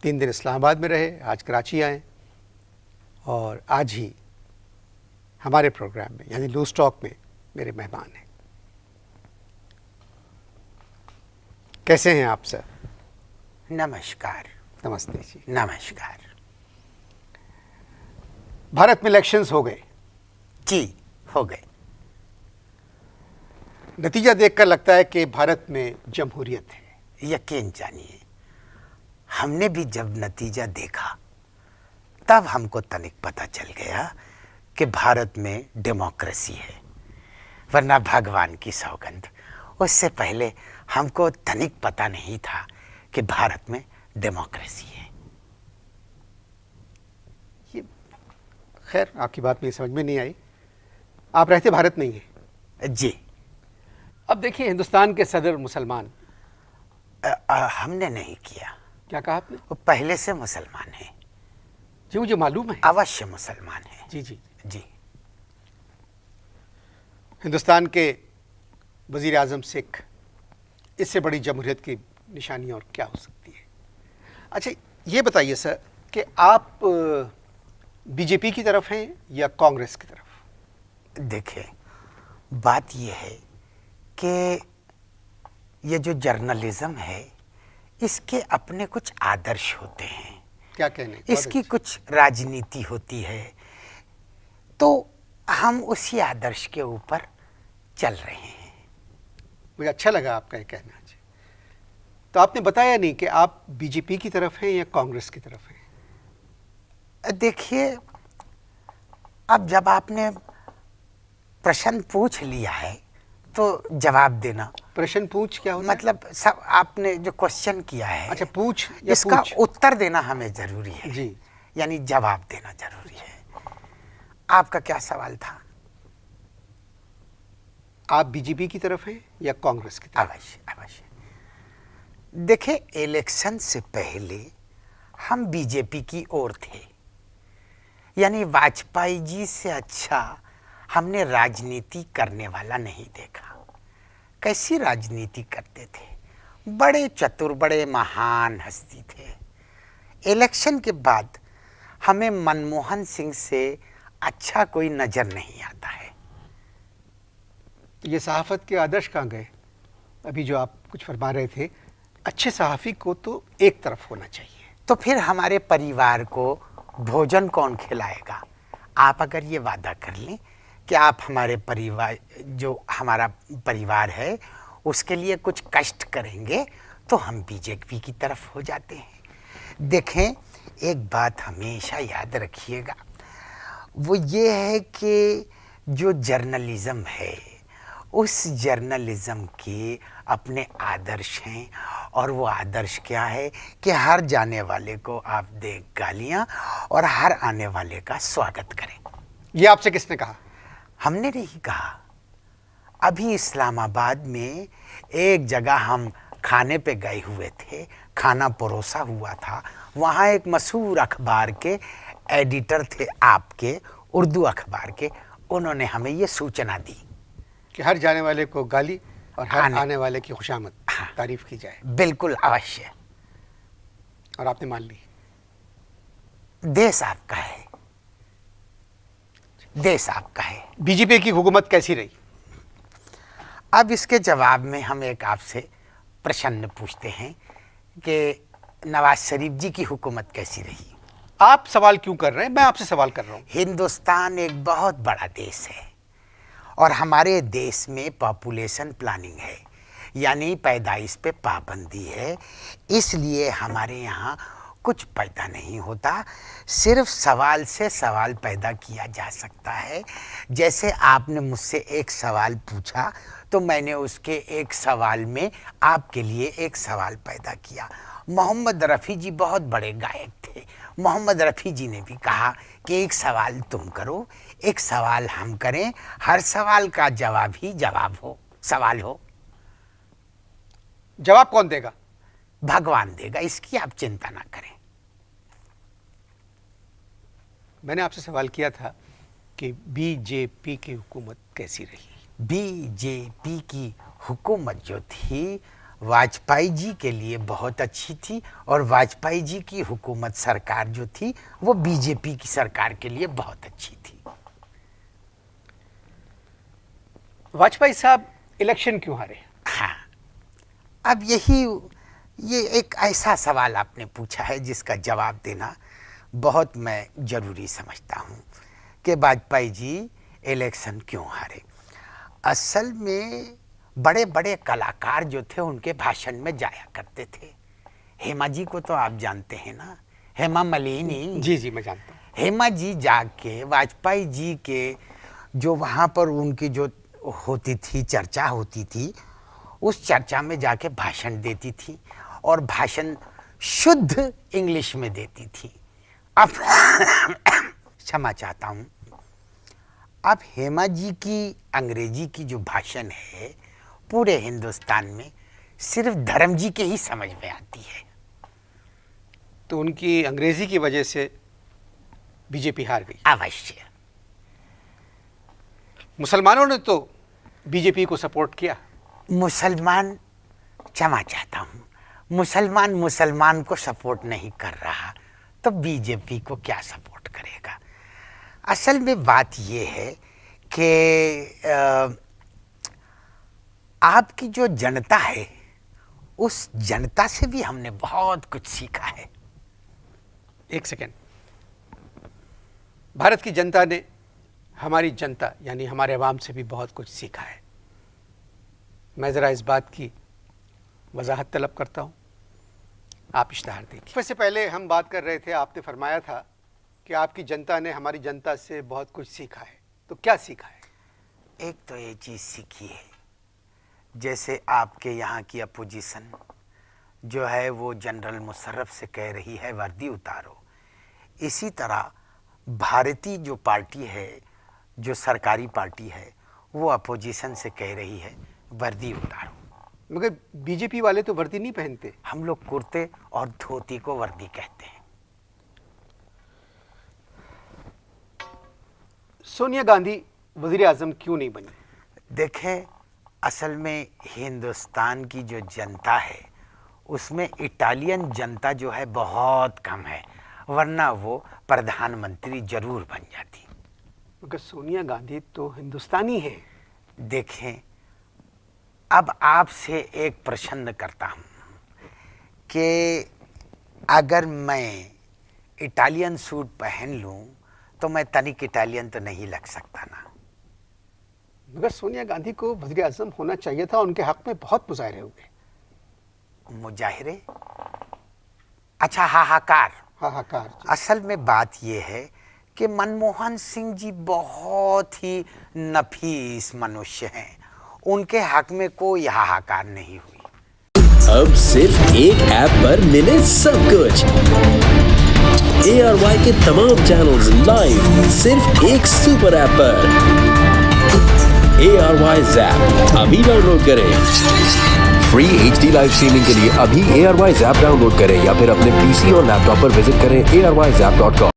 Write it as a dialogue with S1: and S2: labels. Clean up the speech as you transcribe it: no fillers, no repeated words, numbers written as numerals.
S1: 3 दिन इस्लामाबाद में रहे, आज कराची आए और आज ही हमारे प्रोग्राम में यानी लूज टॉक में मेरे मेहमान हैं। कैसे हैं आप सर?
S2: नमस्कार।
S1: नमस्ते जी।
S2: नमस्कार
S1: भारत में इलेक्शंस हो गए
S2: जी, हो गए।
S1: नतीजा देखकर लगता है कि भारत में जमहूरियत है।
S2: यकीन जानिए, हमने भी जब नतीजा देखा तब हमको तनिक पता चल गया कि भारत में डेमोक्रेसी है, वरना भगवान की सौगंध, उससे पहले हमको तनिक पता नहीं था कि भारत में डेमोक्रेसी है।
S1: ये खैर आपकी बात मेरी समझ में नहीं आई। आप रहते भारत नहीं हैं
S2: जी।
S1: अब देखिए, हिंदुस्तान के सदर मुसलमान।
S2: हमने नहीं किया।
S1: क्या कहा आपने?
S2: वो पहले से मुसलमान है।
S1: जी मुझे मालूम है।
S2: अवश्य मुसलमान है।
S1: जी जी
S2: जी।
S1: हिंदुस्तान के वजीर आजम सिख, इससे बड़ी जमहूरियत की निशानी और क्या हो सकती है? अच्छा ये बताइए सर कि आप बीजेपी की तरफ हैं या कांग्रेस की तरफ?
S2: देखिए, बात यह है कि ये जो जर्नलिज्म है, इसके अपने कुछ आदर्श होते हैं।
S1: क्या कहने?
S2: इसकी कुछ राजनीति होती है, तो हम उसी आदर्श के ऊपर चल रहे हैं।
S1: मुझे अच्छा लगा आपका ये कहना। तो आपने बताया नहीं कि आप बीजेपी की तरफ हैं या कांग्रेस की तरफ हैं?
S2: देखिए, अब जब आपने प्रश्न पूछ लिया है तो जवाब देना।
S1: प्रश्न पूछ क्या होता
S2: मतलब सब आपने जो क्वेश्चन किया है,
S1: अच्छा पूछ या
S2: इसका
S1: पूछ?
S2: उत्तर देना हमें जरूरी है
S1: जी,
S2: यानी जवाब देना जरूरी है। आपका क्या सवाल था?
S1: आप बीजेपी की तरफ हैं या कांग्रेस की तरफ?
S2: अवश्य अवश्य। देखिए, इलेक्शन से पहले हम बीजेपी की ओर थे, यानी वाजपेयी जी से अच्छा हमने राजनीति करने वाला नहीं देखा। कैसी राजनीति करते थे, बड़े चतुर, बड़े महान हस्ती थे। इलेक्शन के बाद हमें मनमोहन सिंह से अच्छा कोई नजर नहीं आता है।
S1: ये सहाफत के आदर्श कहाँ गए? अभी जो आप कुछ फरमा रहे थे, अच्छे सहाफ़ी को तो एक तरफ होना चाहिए।
S2: तो फिर हमारे परिवार को भोजन कौन खिलाएगा? आप अगर ये वादा कर लें कि आप हमारे परिवार, जो हमारा परिवार है, उसके लिए कुछ कष्ट करेंगे, तो हम बीजेपी की तरफ हो जाते हैं। देखें, एक बात हमेशा याद रखिएगा, वो ये है कि जो जर्नलिज्म है, उस जर्नलिज्म के अपने आदर्श हैं, और वो आदर्श क्या है कि हर जाने वाले को आप दे गालियां और हर आने वाले का स्वागत करें।
S1: ये आपसे किसने कहा?
S2: हमने नहीं कहा। अभी इस्लामाबाद में एक जगह हम खाने पे गए हुए थे, खाना परोसा हुआ था। वहाँ एक मशहूर अखबार के एडिटर थे, आपके उर्दू अखबार के। उन्होंने हमें ये सूचना दी
S1: कि हर जाने वाले को गाली और हर आने वाले की खुशामद, तारीफ की जाए।
S2: बिल्कुल अवश्य।
S1: और आपने मान ली?
S2: देश आपका है, देश आपका है।
S1: बीजेपी की हुकूमत कैसी रही?
S2: अब इसके जवाब में हम एक आपसे प्रश्न पूछते हैं कि नवाज शरीफ जी की हुकूमत कैसी रही?
S1: आप सवाल क्यों कर रहे हैं? मैं आपसे सवाल कर रहा हूँ।
S2: हिंदुस्तान एक बहुत बड़ा देश है, और हमारे देश में पॉपुलेशन प्लानिंग है, यानी पैदाइश पे पाबंदी है। इसलिए हमारे यहाँ कुछ पैदा नहीं होता, सिर्फ सवाल से सवाल पैदा किया जा सकता है। जैसे आपने मुझसे एक सवाल पूछा, तो मैंने उसके एक सवाल में आपके लिए एक सवाल पैदा किया। मोहम्मद रफ़ी जी बहुत बड़े गायक थे। मोहम्मद रफ़ी जी ने भी कहा कि एक सवाल तुम करो, एक सवाल हम करें, हर सवाल का जवाब ही जवाब हो, सवाल हो।
S1: जवाब कौन देगा?
S2: भगवान देगा, इसकी आप चिंता ना करें।
S1: मैंने आपसे सवाल किया था कि बीजेपी की हुकूमत कैसी रही?
S2: बीजेपी की हुकूमत जो थी वाजपेयी जी के लिए बहुत अच्छी थी और वाजपेयी जी की हुकूमत सरकार जो थी वो बीजेपी की सरकार के लिए बहुत अच्छी थी।
S1: वाजपेयी साहब इलेक्शन क्यों हारे?
S2: हाँ, अब ये एक ऐसा सवाल आपने पूछा है जिसका जवाब देना बहुत मैं ज़रूरी समझता हूँ कि वाजपेयी जी इलेक्शन क्यों हारे। असल में बड़े बड़े कलाकार जो थे उनके भाषण में जाया करते थे। हेमा जी को तो आप जानते हैं ना, हेमा मालिनी।
S1: जी जी, मैं जानता हूँ।
S2: हेमा जी जाके वाजपेयी जी के जो वहाँ पर उनकी जो होती थी, चर्चा होती थी, उस चर्चा में जाके भाषण देती थी और भाषण शुद्ध इंग्लिश में देती थी। अब क्षमा चाहता हूँ, अब हेमा जी की अंग्रेजी की जो भाषण है पूरे हिंदुस्तान में सिर्फ धर्म जी के ही समझ में आती है।
S1: तो उनकी अंग्रेजी की वजह से बीजेपी हार गई।
S2: अवश्य।
S1: मुसलमानों ने तो बीजेपी को सपोर्ट किया।
S2: मुसलमान, क्षमा चाहता हूँ, मुसलमान को सपोर्ट नहीं कर रहा तो बीजेपी को क्या सपोर्ट करेगा। असल में बात ये है कि आपकी जो जनता है उस जनता से भी हमने बहुत कुछ सीखा है।
S1: एक सेकेंड, भारत की जनता ने हमारी जनता यानी हमारे अवाम से भी बहुत कुछ सीखा है। मैं ज़रा इस बात की वजाहत तलब करता हूँ, आप इश्तहार देखिए। इससे पहले हम बात कर रहे थे, आपने फरमाया था कि आपकी जनता ने हमारी जनता से बहुत कुछ सीखा है। तो क्या सीखा है?
S2: एक तो ये चीज़ सीखी है, जैसे आपके यहाँ की अपोजिशन जो है वो जनरल मुशर्रफ से कह रही है वर्दी उतारो, इसी तरह भारतीय जो पार्टी है, जो सरकारी पार्टी है, वो अपोजिशन से कह रही है वर्दी उतारो।
S1: मगर बीजेपी वाले तो वर्दी नहीं पहनते।
S2: हम लोग कुर्ते और धोती को वर्दी कहते हैं।
S1: सोनिया गांधी वज़ीर आज़म क्यों नहीं बनी?
S2: देखें, असल में हिंदुस्तान की जो जनता है उसमें इटालियन जनता जो है बहुत कम है, वरना वो प्रधानमंत्री जरूर बन जाती।
S1: मगर सोनिया गांधी तो हिंदुस्तानी है।
S2: देखें, अब आपसे एक प्रश्न करता हूँ कि अगर मैं इटालियन सूट पहन लूँ तो मैं तनिक इटालियन तो नहीं लग सकता ना।
S1: मगर सोनिया गांधी को वज़ीर आज़म होना चाहिए था, उनके हक में बहुत मुजाहरे हुए।
S2: मुजाहिरे? अच्छा, हाहाकार।
S1: हाहाकार।
S2: असल में बात यह है कि मनमोहन सिंह जी बहुत ही नफीस मनुष्य हैं, उनके हक में कोई हाहाकार नहीं हुई।
S3: अब सिर्फ एक ऐप पर मिले सब कुछ। ARY के तमाम चैनल्स लाइव सिर्फ एक सुपर ऐप पर। ARY Zap अभी डाउनलोड करें।
S4: फ्री HD लाइव स्ट्रीमिंग के लिए अभी ARY Zap डाउनलोड करें या फिर अपने PC और लैपटॉप पर विजिट करें arYzap.com।